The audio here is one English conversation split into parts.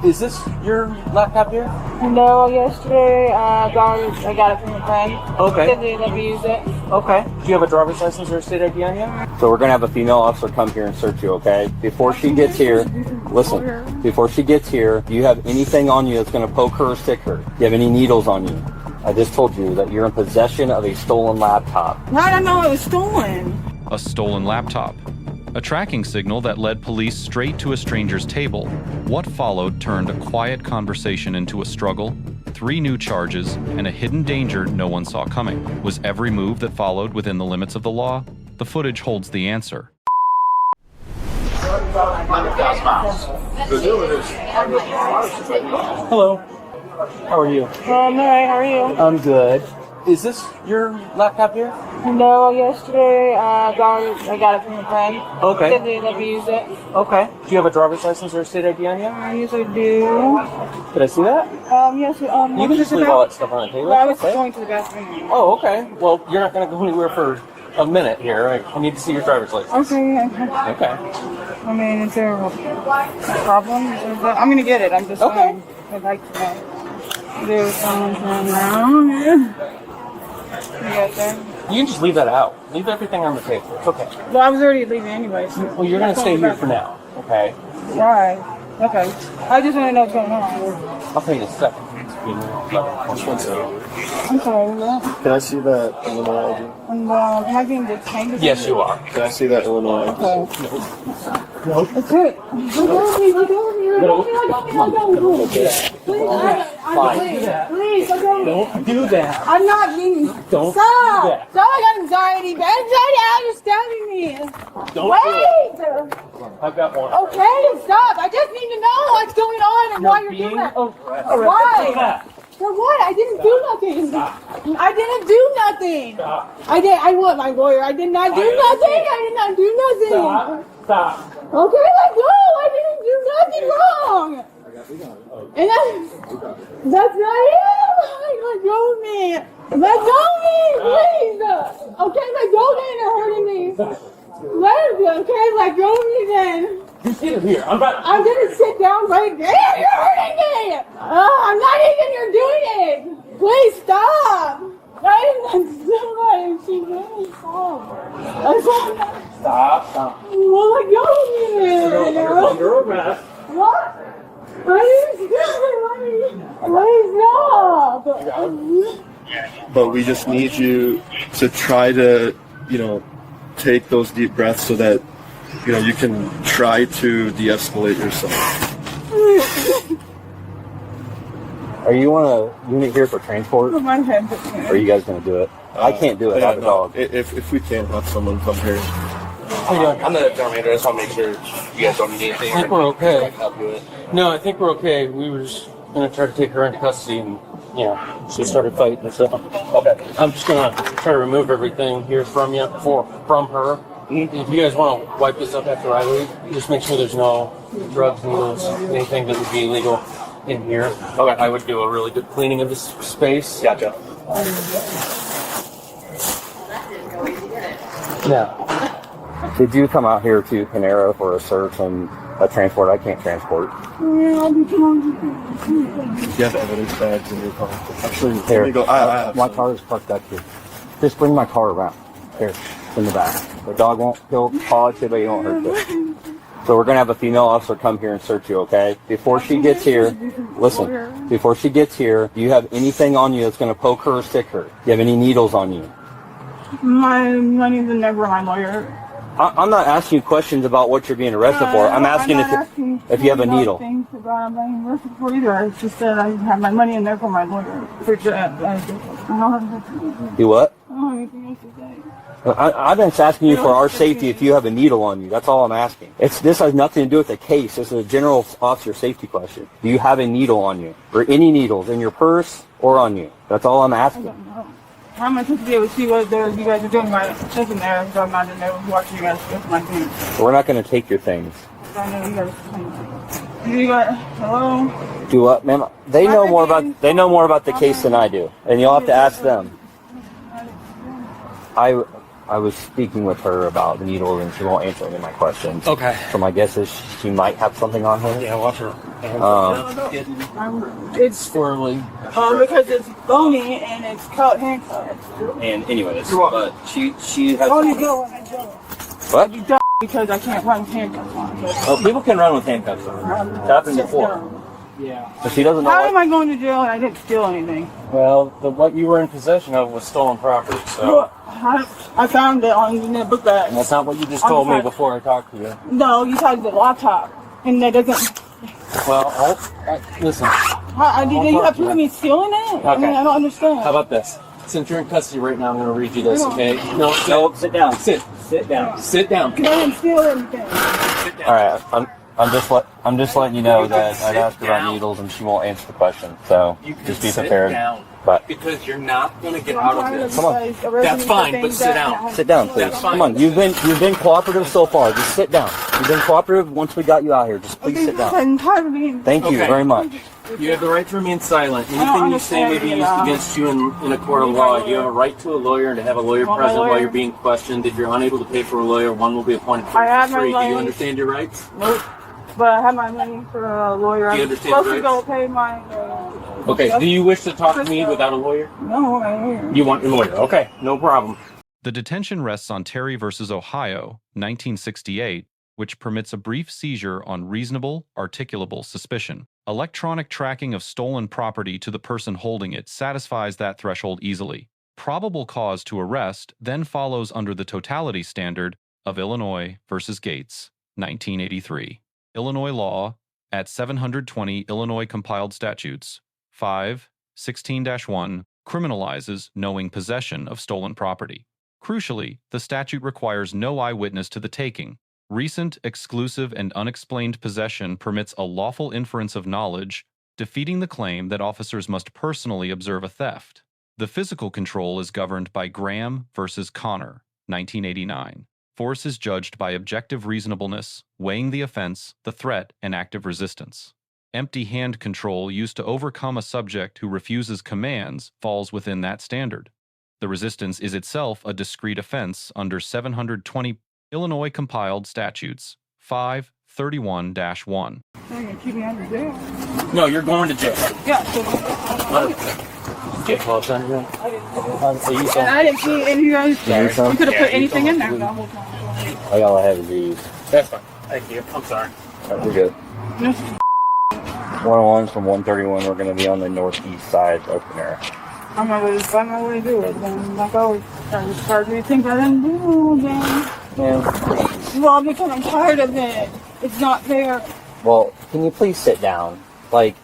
Is this your laptop here? No, yesterday I got it from a friend. Okay. Said they let me use it. Okay. Do you have a driver's license or a state ID on you? So we're gonna have a female officer come here and search you, okay? Before she gets here, listen. Before she gets here, do you have anything on you that's gonna poke her or stick her? Do you have any needles on you? I just told you that you're in possession of a stolen laptop. I don't know it was stolen. A stolen laptop. A tracking signal that led police straight to a stranger's table. What followed turned a quiet conversation into a struggle, 3 new charges, and a hidden danger no one saw coming. Was every move that followed within the limits of the law? The footage holds the answer. Hello. How are you? I'm alright, how are you? I'm good. Is this your laptop here? No, yesterday I got it from a friend. Okay. Said they let me use it. Okay. Do you have a driver's license or a state ID on you? Yes, I do. Did I see that? Yes. You can just leave all that stuff on the table. Well, I was Okay. going to the bathroom. Oh, okay. Well, you're not going to go anywhere for a minute here. I need to see your driver's license. Okay. Okay. I mean, is there a problem? I'm going to get it. I'm just Okay. I'd like to know. There's someone now. You got there? You can just leave that out. Leave everything on the table. It's okay. Well, I was already leaving anyway. So Well, you're going to stay here for now, okay? Right. Okay. I just want to know what's going on. I'll tell you in a second. I'm sorry, what? Can I see that Illinois ID? And, am I being detained? Yes, you are. Can I see that Illinois ID? Okay. That's it. Look over me. Please, Don't do that. I'm not being. Don't Stop! do that. Stop! I got anxiety. Anxiety, you're stabbing me. Don't Wait! do it. I've got one. Okay, stop. I just need to know what's going on and why you're doing that. Why? For what? I didn't do nothing. I didn't do nothing. I want my lawyer. I did not do nothing. I did not do nothing. Stop. Okay, let go. I didn't do nothing wrong. And that's not it. Let go of me. Let go of me, please. Okay, let go then. You're hurting me. Let go of me then. You sit here. I'm gonna sit down right there. You're hurting me. I'm not even. You're doing it. Please stop. I didn't do that. She really Stop. Well, let go of me then. You're under arrest. What? Please stop. But we just need you to try to, take those deep breaths so that, you can try to de-escalate yourself. Are you on a unit here for transport? Or are you guys going to do it? I can't do it. I have a dog. If we can have someone come here. I'm the general manager. I just want to make sure you guys don't need anything. I think we're okay. I can help you with it. No, I think we're okay. We were just going to try to take her into custody and, she started fighting. So, Okay. I'm just going to try to remove everything here from her. If you guys want to wipe this up after I leave, just make sure there's no drugs, needles, anything that would be illegal in here. Okay. I would do a really good cleaning of this space. Gotcha. Now, did you come out here to Panera for a search and a transport? I can't transport. You have evidence bags in your car. Actually, Here, let me go. I have my some. car is parked up here. Just bring my car around. Here, in the back. The dog won't, he'll paw at you, but he won't hurt you. So we're going to have a female officer come here and search you, okay? Before she gets here, listen, before she gets here, do you have anything on you that's going to poke her or stick her? Do you have any needles on you? My money's in there for my lawyer. I'm not asking you questions about what you're being arrested for. I'm asking if you have a needle. I'm being arrested for either. It's just that I have my money in there for my lawyer. Do what? I don't have anything else to say. I've been asking you for our safety if you have a needle on you. That's all I'm asking. This has nothing to do with the case. This is a general officer safety question. Do you have a needle on you? Or any needles in your purse or on you? That's all I'm asking. How am I supposed to be able to see what you guys are doing by sitting there so I'm not in there watching you guys with my things? We're not going to take your things. I know you guys. Hello? Do what, ma'am? They know more about the case than I do, and you'll have to ask them. I was speaking with her about the needle, and she won't answer any of my questions. Okay. So my guess is she might have something on her. Yeah, watch her. It's Squirrely. because it's bony and it's caught handcuffs. And anyways, but she has. Oh, you go when I go. What? You don't because I can't run handcuffs on. Oh, people can run with handcuffs on. It's happened before. Yeah. But she doesn't know. How what- am I going to jail and I didn't steal anything? Well, what you were in possession of was stolen property, so. Well, I found it on the book bag. And that's not what you just told me before I talked to you. No, you talked the laptop, and that doesn't. Well, listen. Did you have proof of me stealing it? I mean, I don't understand. How about this? Since you're in custody right now, I'm going to read you this, okay? No, Sit down. Sit down. Sit down. Because I didn't steal anything. All right, I'm just letting you know that I've asked her about needles and she won't answer the question. So just be prepared. Down, but because you're not going to get out of this. Come on. That's fine, but sit down. Sit down, please. Come on. You've been cooperative so far. Just sit down. You've been cooperative once we got you out here. Just please sit down. Thank you very much. You have the right to remain silent. Anything you say may be used against you in a court of law. You have a right to a lawyer and to have a lawyer present while you're being questioned. If you're unable to pay for a lawyer, one will be appointed for free. Do you understand your rights? Nope. But I have my money for a lawyer. Do you I'm understand supposed the to go rights? pay my. Okay. Do you wish to talk to me without a lawyer? No, I'm here. You want your lawyer? Okay. No problem. The detention rests on Terry v. Ohio, 1968, which permits a brief seizure on reasonable, articulable suspicion. Electronic tracking of stolen property to the person holding it satisfies that threshold easily. Probable cause to arrest then follows under the totality standard of Illinois v. Gates, 1983. Illinois law at 720 Illinois Compiled Statutes 5:16-1 criminalizes knowing possession of stolen property. Crucially, the statute requires no eyewitness to the taking. Recent, exclusive, and unexplained possession permits a lawful inference of knowledge, defeating the claim that officers must personally observe a theft. The physical control is governed by Graham v. Connor, 1989. Force is judged by objective reasonableness, weighing the offense, the threat, and active resistance. Empty hand control used to overcome a subject who refuses commands falls within that standard. The resistance is itself a discrete offense under 720 Illinois Compiled Statutes 531-1. They're going to keep me under jail. No, you're going to jail. Yeah. Get close on you. And I didn't see any of you guys. You could have put anything in there the whole time. All I have is these. That's fine. Thank you. I'm sorry. We're good. 101s from 131. We're going to be on the northeast side open air. I'm going to find my way to do it. Then, like always, trying to start me things I didn't do again. Yeah. Well, because I'm tired of it. It's not fair. Well, can you please sit down? Like,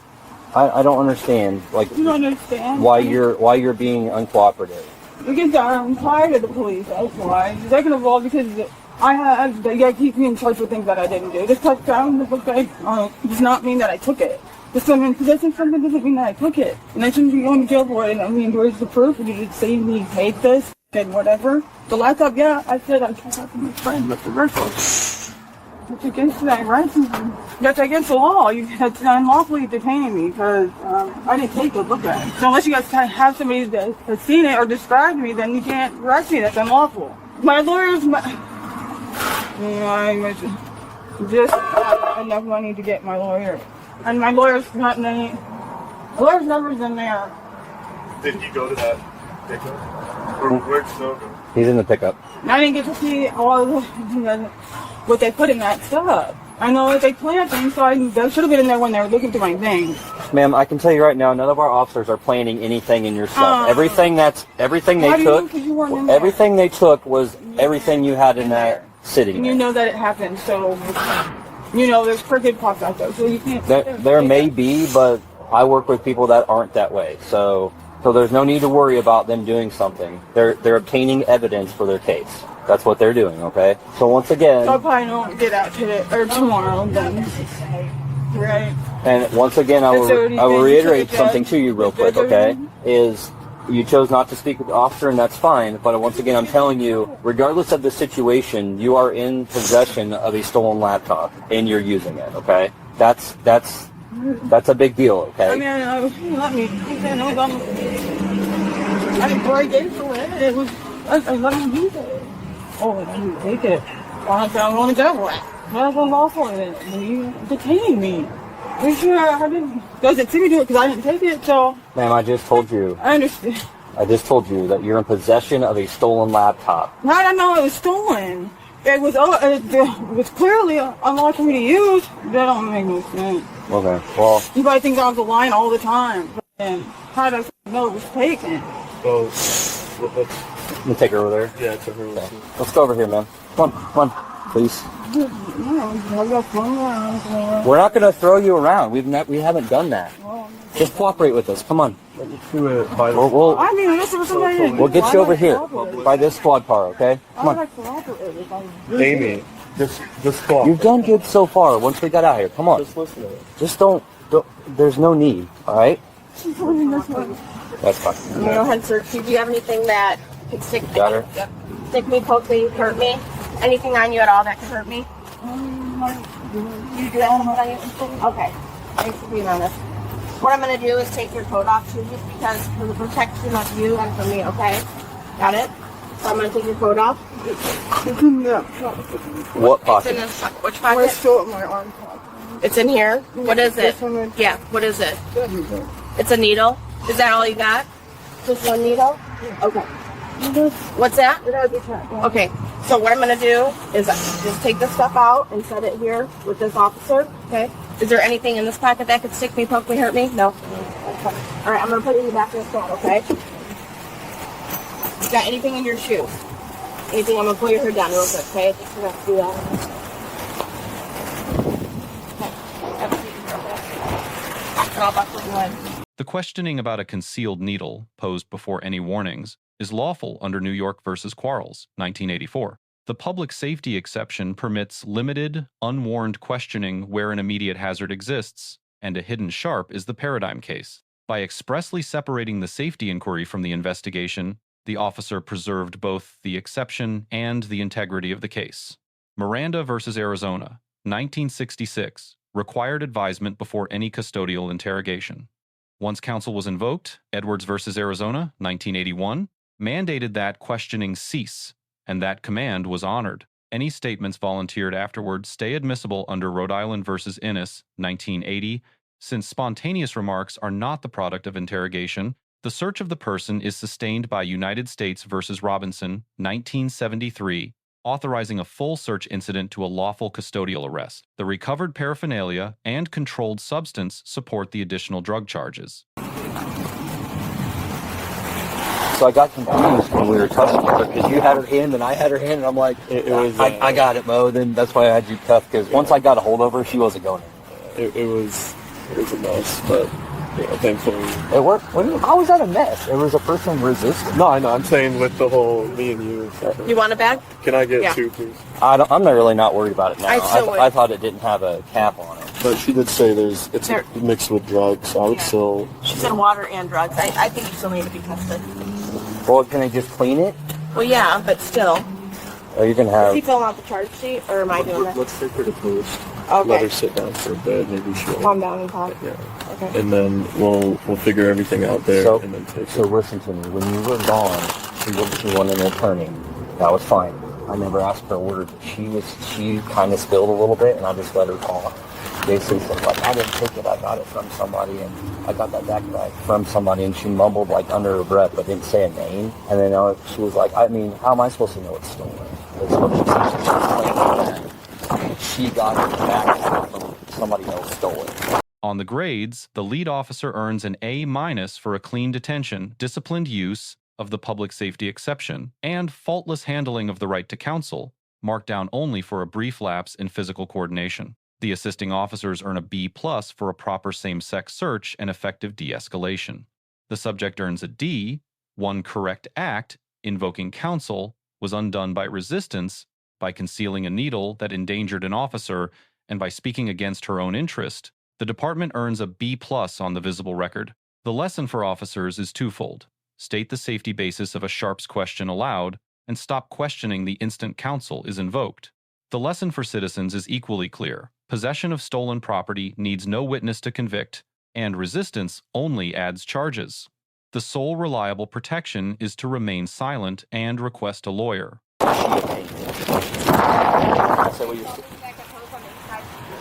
I don't understand. Like, You don't understand why you're being uncooperative. Because I'm tired of the police. That's why. Second of all, because they gotta keep me in touch with things that I didn't do. This touchdown in the book bag does not mean that I took it. Just I'm in possession of something doesn't mean that I took it. And I shouldn't be going to jail for it. I mean, where's the proof? Did you just say you hate this? And whatever. The laptop, yeah, I said I tried to my friend, but the rest was it's against that right? That's against the law. That's unlawfully detaining me because I didn't take a look at it. So unless you guys have somebody that has seen it or described me, then you can't arrest me. That's unlawful. My lawyer's I just got enough money to get my lawyer. And my lawyer's not in any. The lawyer's number's in there. Did you go to that pickup? Or where'd Snow go? He's in the pickup. And I didn't get to see all of what they put in that stuff. I know that they planned things, so they should have been in there when they were looking through my things. Ma'am, I can tell you right now, none of our officers are planning anything in your stuff. Everything they took, everything they took was everything you had in that sitting And there. you know that it happened, so you know there's crooked pops out there, so you can't. There may be, but I work with people that aren't that way, so there's no need to worry about them doing something. They're obtaining evidence for their case. That's what they're doing, okay? So once again, So I probably don't get out today or tomorrow, then. Right. and once again, I will reiterate something to you real quick, okay? Is you chose not to speak with the officer, and that's fine. But once again, I'm telling you, regardless of the situation, you are in possession of a stolen laptop, and you're using it, okay? That's a big deal, okay? I mean, let me. I didn't break into it. It was. I let me use it. Oh, I didn't take it. I want to go. That's unlawful. You detaining me. You sure I didn't? Doesn't see me do it because I didn't take it. So, Ma'am, I just told you. I understand. I just told you that you're in possession of a stolen laptop. How did I know it was stolen? It was clearly unlawful for me to use. That don't make no sense. Okay. Well, You probably think I'm lying all the time. And how did I know it was taken? So, let's, let me take her over there. yeah, to her. Okay. Let's go over here, man. Come on, please. I got fun around. We're not going to throw you around. We haven't done that. Just cooperate with us. Come on. We'll I mean, this was somebody. we'll get you over here by this squad car, okay? Come on. Amy, just talk. You've done good so far. Once we got out here, come on. Just listen to it. Just don't. There's no need. All right. That's fine. Go ahead, sir. Do you have anything that could stick Got her? Yep. Stick me, poke me, hurt me? Anything on you at all that could hurt me? You do that? Okay. Thanks for being honest. What I'm going to do is take your coat off too, just because for the protection of you and for me, okay? Got it? So I'm going to take your coat off. What It's in pocket? this pocket. Which I pocket? still my arm. It's in here. What is it? Yeah, what is it? It's a needle. Is that all you got? Just one needle? Okay. What's that? Okay. So what I'm going to do is just take this stuff out and set it here with this officer. Okay. Is there anything in this pocket that could stick me, poke me, hurt me? No. Okay. All right. I'm going to put it in the back of the spot. Okay. Got anything in your shoes? Anything? I'm going to pull your hair down real quick. Okay. Just going to do that. The questioning about a concealed needle, posed before any warnings, is lawful under New York v. Quarles, 1984. The public safety exception permits limited, unwarned questioning where an immediate hazard exists, and a hidden sharp is the paradigm case. By expressly separating the safety inquiry from the investigation, the officer preserved both the exception and the integrity of the case. Miranda v. Arizona, 1966, required advisement before any custodial interrogation. Once counsel was invoked, Edwards v. Arizona, 1981, mandated that questioning cease, and that command was honored. Any statements volunteered afterward stay admissible under Rhode Island v. Innis, 1980. Since spontaneous remarks are not the product of interrogation, the search of the person is sustained by United States v. Robinson, 1973, authorizing a full search incident to a lawful custodial arrest. The recovered paraphernalia and controlled substance support the additional drug charges. So I got confused when we were touching her because you had her hand and I had her hand, and I'm like, I got it, Mo. Then that's why I had you cuffed, because once I got a hold of her, she wasn't going in. It was a mess, but thankfully It worked. How was that a mess? It was a person resisting. No, I know. I'm saying with the whole me and you. You want a bag? Can I get Yeah. 2, please? I'm not really not worried about it now. I still would. I thought it didn't have a cap on it. But she did say it's There- mixed with drugs, so I would still. She said water and drugs. I think you still need to be tested. Well, can I just clean it? Well, yeah, but still. Or you can Is have. he filling out the charge sheet, or am I doing that? Let's take her to first. Okay. Let her sit down for a bit. Maybe she'll. Calm down and talk. Yeah. Okay. And then we'll figure everything out there, So, and then take so her. listen to me. When you were gone, she wanted an attorney. That was fine. I never asked for a word. She kind of spilled a little bit, and I just let her talk. Basically said, like, I didn't take it. I got it from somebody, and I got that backpack from somebody. And she mumbled like under her breath, but didn't say a name. And then she was like, I mean, how am I supposed to know it's stolen? That's what she said. She got it back from somebody else stole it. On the grades, the lead officer earns an A- for a clean detention, disciplined use of the public safety exception, and faultless handling of the right to counsel, marked down only for a brief lapse in physical coordination. The assisting officers earn a B+ for a proper same-sex search and effective de-escalation. The subject earns a D. One correct act, invoking counsel, was undone by resistance, by concealing a needle that endangered an officer, and by speaking against her own interest. The department earns a B+ on the visible record. The lesson for officers is twofold. State the safety basis of a sharps question aloud, and stop questioning the instant counsel is invoked. The lesson for citizens is equally clear. Possession of stolen property needs no witness to convict, and resistance only adds charges. The sole reliable protection is to remain silent and request a lawyer.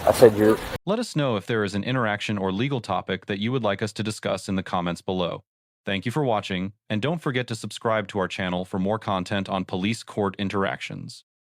I said you're. Let us know if there is an interaction or legal topic that you would like us to discuss in the comments below. Thank you for watching, and don't forget to subscribe to our channel for more content on police court interactions.